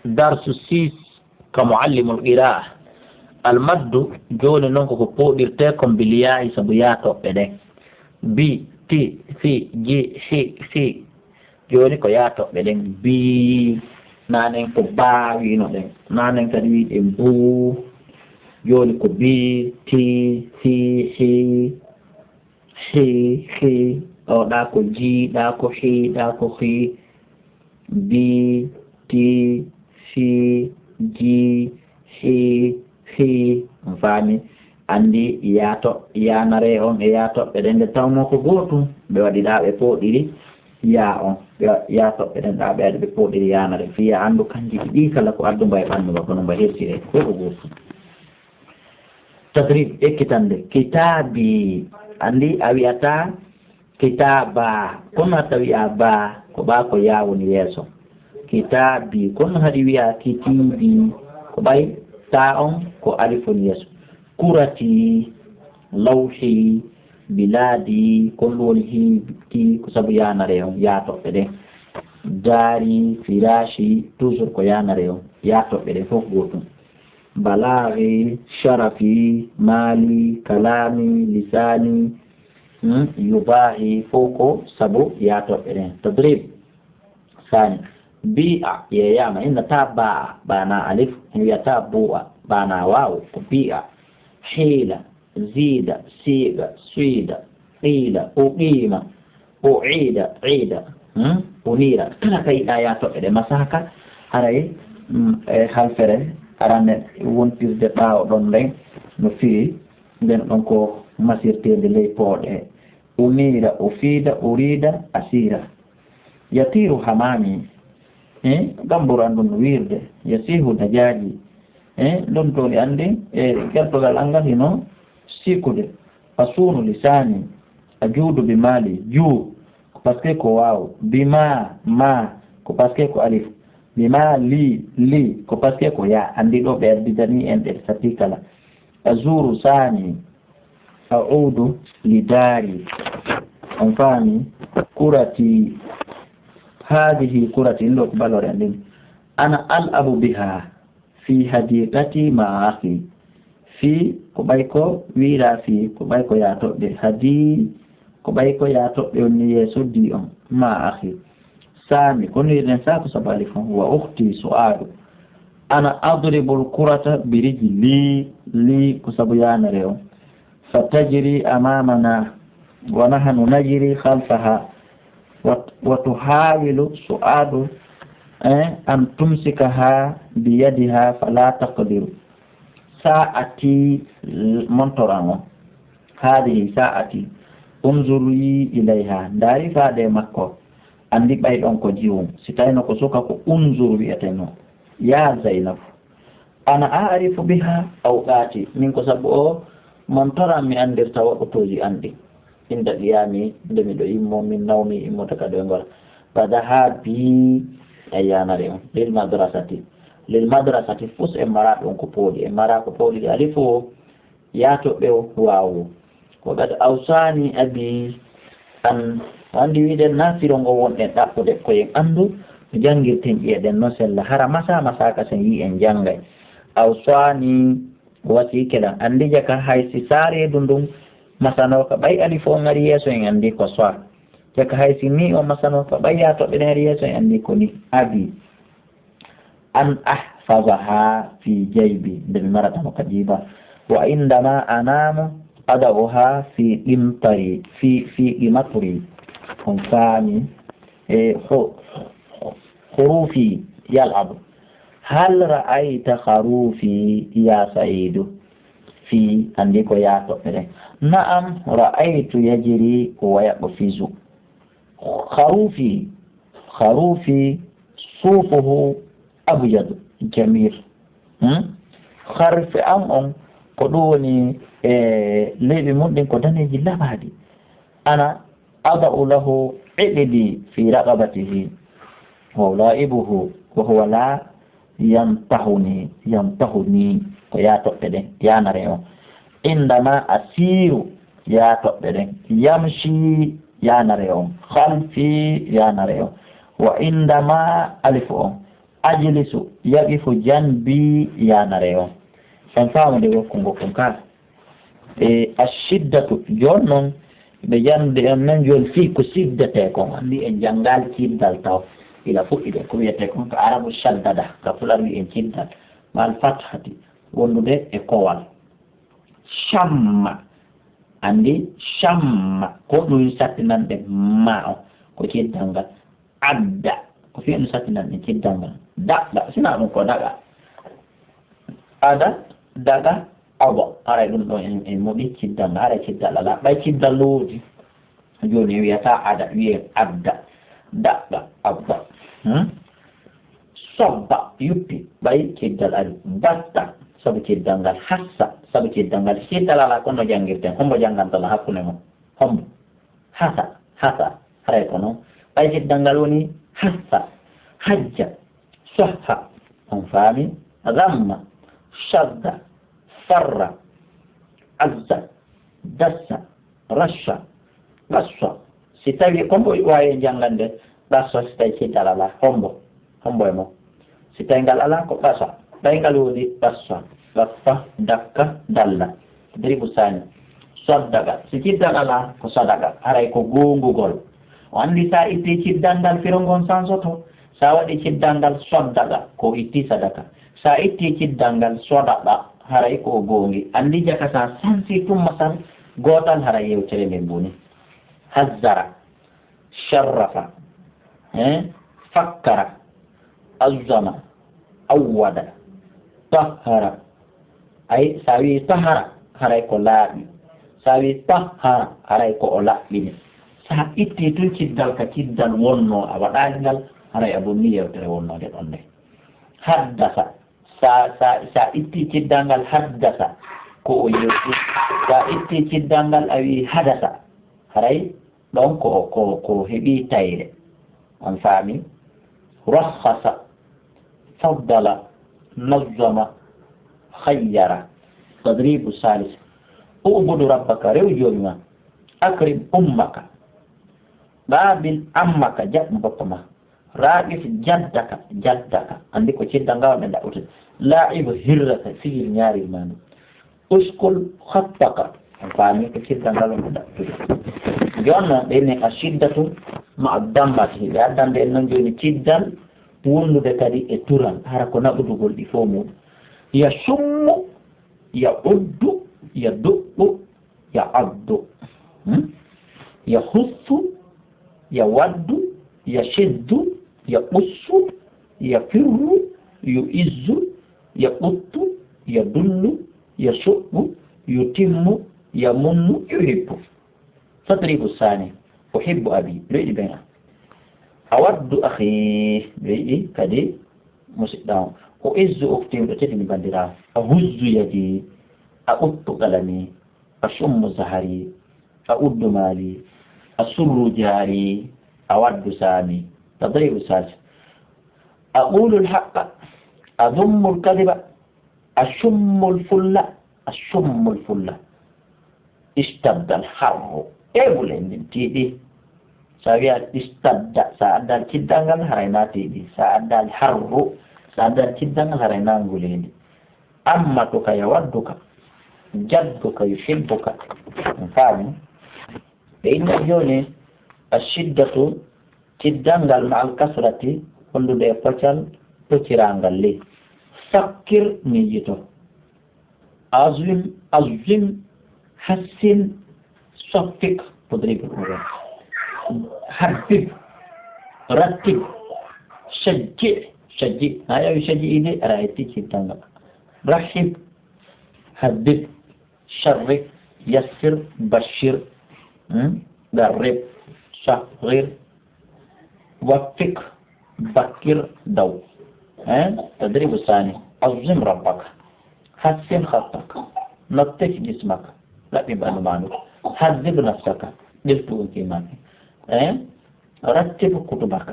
درس السيس كمعلم القراءة المد جون نونكو كبودير تيكم بالياء سبياتو بدين بي تي سي جي شي سي جوني كو ياتو بدين بي نانين كو باوي نو دين نانين كدي بو جوني كو بي تي سي شي شي شي او داكو جي داكو شي داكو خي بي تي سي جي شي fi fami andi yato yanare on e yato be den tawmo ko gotu be wadi da be podiri ya on yato be den da be podiri yanare fi andu kanji di kala ko addu bay bandu ko no bahesire ko gotu tadrib ekitande kitabi andi awiyata kitaba kono tawiya ba ko ba ko yawuni yeso kitabi kono hadi wiya kitibi ko bay ta'on ko alifun yeso kurati lawhi biladi kolwolhi ki ko sabu yanare on yato bede dari firashi toujours ko yanare on yato bede fof gotum balaghi sharafi mali kalami lisani yubahi foko sabu yato bede tadrib sani bi'a ya yama inna taba bana alif ya tabu bana waw bi'a hila zida siga suida qila uqima uida ida unira kana kai ayato de masaka haray halfere arane wontirde baaw don len no fi den don ko masirtede ley pode unira ufida urida asira yatiru hamami gamburan dun wirde yasihu dajaji don toli ande gertogal angal hino sikude asunu lisani ajudu bimali ju ko paske ko waw bima ma ko paske ko alif bima li ko paske ko ya andi do be didani en de satikala azuru sani a'udu lidari anfani kurati هذه كرة لوك بالورين أنا ألعب بها في حديقتي مع أخي في كوبايكو ويرا في كوبايكو ياتو بهدي كوبايكو ياتو بنيسو ديون مع أخي سامي كوني نساكو سبالفهم وأختي سؤال أنا أضرب الكرة برجلي لي كسبيان ريو فتجري أمامنا ونحن نجري خلفها وتحاول سؤال أن تمسكها بيدها فلا تقدر ساعتي منطرانو هذه ساعتي انظري إليها داري فادي مكو عندك بايد أنكو جيوم ستاينو كسوكا انظر بيتنو يا زينب أنا أعرف بها أوقاتي منكو سبو منطران من أندر توقتوزي عندي inda diyami ndemi do immo min nawmi immo taka do ngol fadahabi ayanare lil madrasati fus e mara don ko podi e mara ko podi alifo yato be wawu ko gad awsani abi an andi wide nasiro ngo wonde dabbude ko en andu jangirten den no sella hara masa ka sen yi en jangay awsani wati kelan andi jaka haysi sare dundum masano ka bay alifo ngari yeso en andi ko soir jaka haysi ni o masano ka bay yato be ngari yeso en andi ko ni abi an ahfazaha fi jaybi de marata mukadiba wa indama anamu adaha fi imtari fi imatri konsani خروفي يلعب هل رأيت خروفي يا سعيد في عندك يا تؤمن نعم رأيت يجري ويقفز خروفي صوفه أبيض جميل خرف أم قدوني لبي مدن قدني جلا بعدي أنا أضع له عددي في رقبته ولائبه وهو لا ينتهني ويا تقدن يا نريو عندما أسير يا تقدن يمشي يا نريو خلفي يا نريو وعندما ألفه أجلس يقف جنبي يا نريو فنفهم دي وكم كار الشدة جون بجان دي من جون في كسيدة كون عندي إن جنگال كيدال تاو إلى فوق إلى كوية تكون كعرب الشدة كفلار إن كيدال مع الفتحة ونده إقوال شم عندي شم كونو يساتنان دي ماو كوية دنگال عدّا كوفي يساتنان دي كيد دنگال دا سنا مكو داغا ada daga abo ara dum do en modi ciddal ara ciddal ala bay ciddaludi joni wiyata ada wiye adda daga abba sobba yuppi bay ciddal ali batta sabu ciddangal hassa sabu ciddangal ciddal ala kono jangirten hombo jangantala hakkune mo hombo hasa ara kono bay ciddangal woni hassa hajja sahha on fami zamma شد فر عز دس رش رش ستاوي كومبو واي جانغاندي رش ستاي سيدالا لا كومبو يمو ستاي غال الا كو رش باي غالودي رش رفا دكا دالا دريبو ساني صدقا سيدالا لا كو صدقا اراي كو غونغو غول وندي سا ايتي سيداندال فيرونغون سانسوتو ساوادي سيداندال صدقا كو ايتي صدقا sa itti ciddangal sodaɗa haray ko gongi andi jaka sa sansi tum masal gotal haray yewtere nde boni hazzara sharrafa fakkara azzama awwada tahara ay sawi tahara haray ko laaɓi sawi tahara haray ko o laɓɓini sa itti tun ciddal ka ciddal wonno a waɗali ngal haray a bonni yewtere wonnode ɗon nde haddasa sa itti ciddangal haddasa ko o yewti sa itti ciddangal awi hadasa haray ɗon ko heɓi tayre on faami rakhasa faddala nazzama khayyara tadribu salis ubudu rabbaka rew jomima akrim ummaka babil ammaka jaɓ boppama raɓif jaddaka andi ko ciddangawa ɓe ɗaɓɓutude la'ib hirraka sigir ñaari manu uskul khattaka fami ko ciddangal ɓe ɗaɓɓutude jonno ɗenne a shiddatu ma dambati ɓe addande en noon joni ciddal wonnude kadi e tural hara ko naɓudugol ɗi fo muɗum ya summu ya uddu ya duɓɓu ya addu ya hussu ya waddu ya shiddu يقص يفر يؤز يقط يدل يسؤ يتم يمن يحب تضرب الثاني أحب أبي رئي بينا أود أخي رئي كدي مسئدان أعز أختي وتتني بندرا أهز يدي أؤط قلمي أشم زهري أؤد مالي أسر جاري أود سامي تضرب الثالث أقول الحق أذم الكذب أشم الفلة اشتد الحر أقول إن تيدي سويا اشتد سأدى الكدان هرينا تيدي سأدى الحر سأدى الكدان هرينا نقولين أمتك يودك جدك يحبك فاهم بإن يوني الشدة ciddangal ma alkasrati hondude e poccal tocirangal ley fakkir miyito azim hassin soffik tadrib habbib rattib shajji ayawi shajji ide arayti ciddangal rahib habbib sharrik yassir bashir garrib shahrir وفق بكر دو تدريب الثاني عظم ربك حسن خطك نطف جسمك لا يبقى نمانك هذب نفسك دلتو انتماني رتب كتبك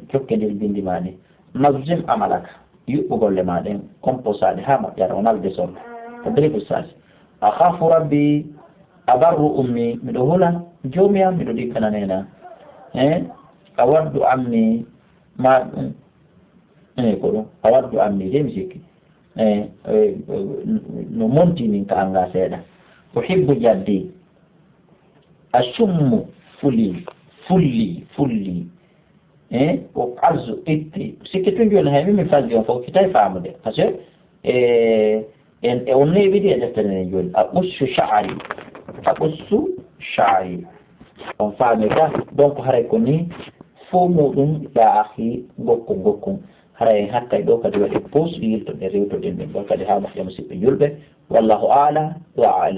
كيف دل ماني نظم عملك يقول لماني كمبوسالي هاما يرونال ديسون تدريب الثالث أخاف ربي أبر أمي من هولا جوميا من دي كنانينا أود عمي ما ko awaddu ammi dem sikki no monti min ka anga seeda uhibbu jaddi ashummu fulli o azu itti sikki tun joni hay mi faldi on fof kitay faamude parce que en on ne widi e deftere joni aqussu sha'ri on faami ka donc haray ko ni fo muɗum ya akhi gokkum haray hakkay ɗo kadi waɗi pause yiltoɗe rewtoɗen ɗen ɗo kadi ha mahƴa musidɓe julɓe wallahu a'lam wa a'lam